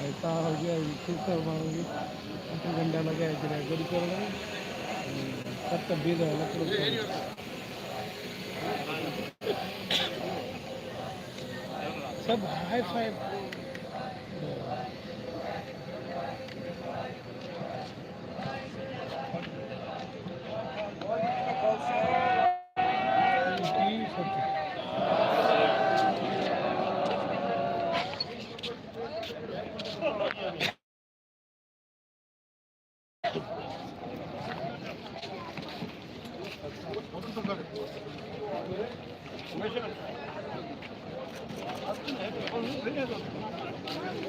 ऐसा हो गया फिर तो मांगे गंडा लगा है गरी कर सब तब भी सब हाई फाई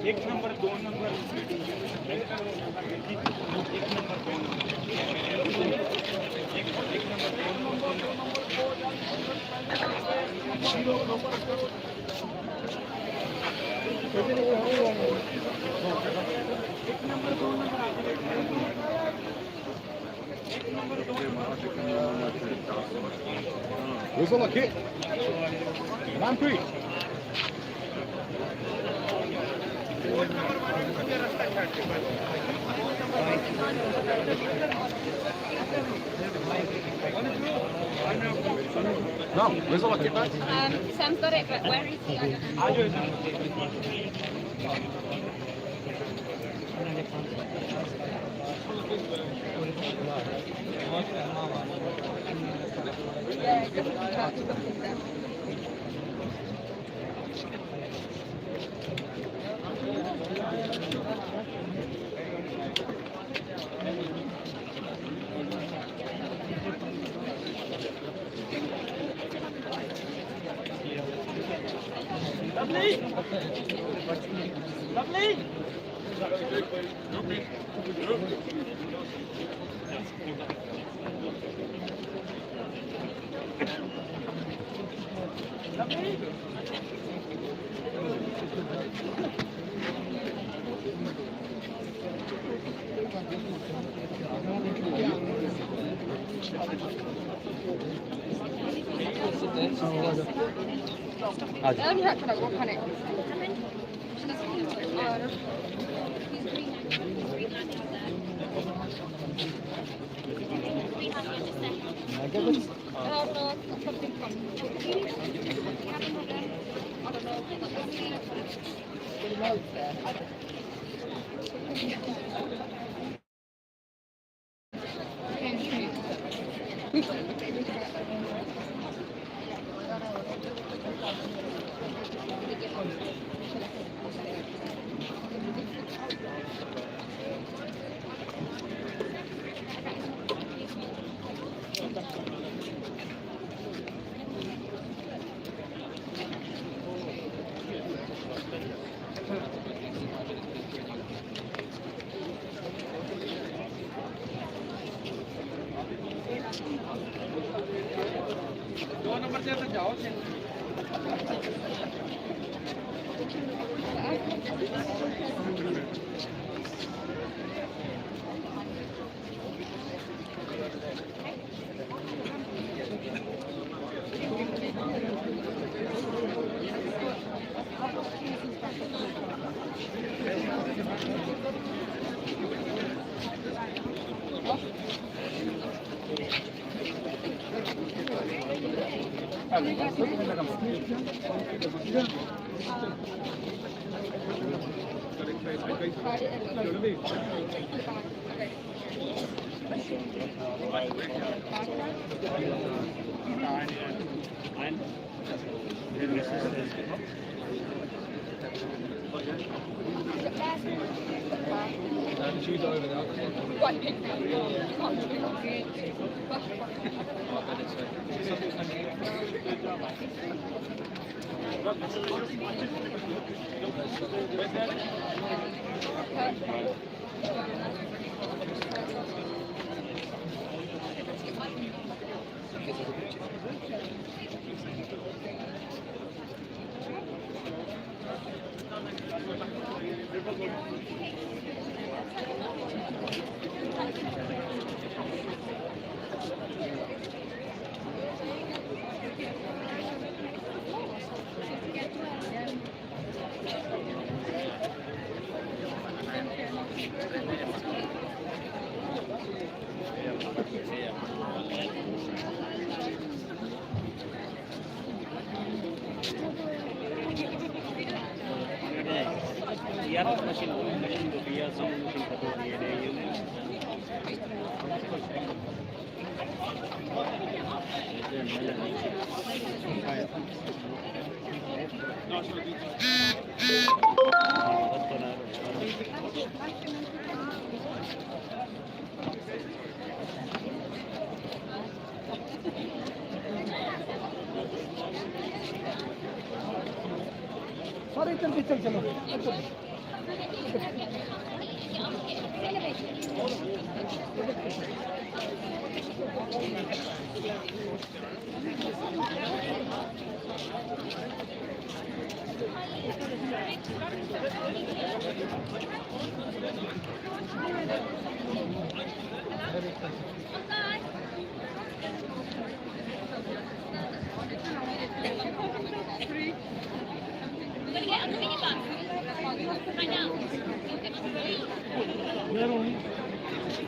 एक नंबर दो नंबर एक नंबर दो Whistle a kick. One three. No, whistle a kick back. Sam's got it, but where is he? I don't know. Lovely! Lovely! सारे चल चल चलो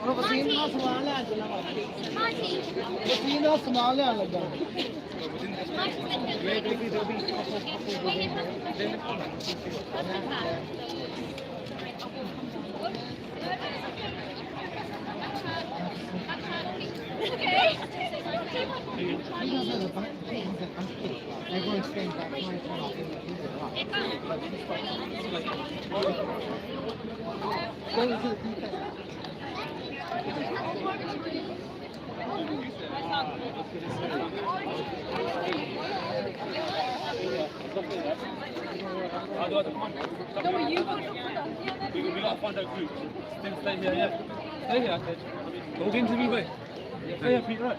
ਉਹ ਵਸੀਮ ਦਾ ਸਮਾਨ ਲੈਣ ਚੱਲਾ ਵਸੀਮ ਦਾ ਸਮਾਨ ਲੈਣ ਲੱਗਾ No, you go look for them. We gotta find that group. Then stay here, yeah. Stay here, I said. Hold into me, wait. Stay here, Pete, right?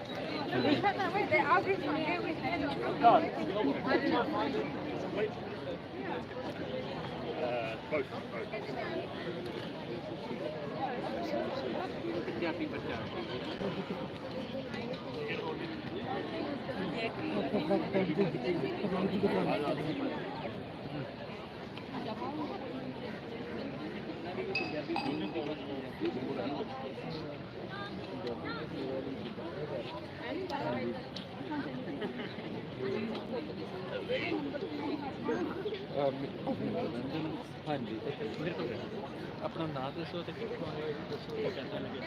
ਹਾਂਜੀ ਮੇਰੇ ਕੋਲ ਆਪਣਾ ਨਾਮ ਦੱਸੋ ਤੇ ਕਿੱਥੋਂ ਆਏ ਹੋ ਦੱਸੋ ਕਿੱਦਾਂ ਲੱਗਿਆ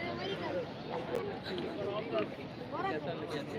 ਕਿੱਦਾਂ ਲੱਗਿਆ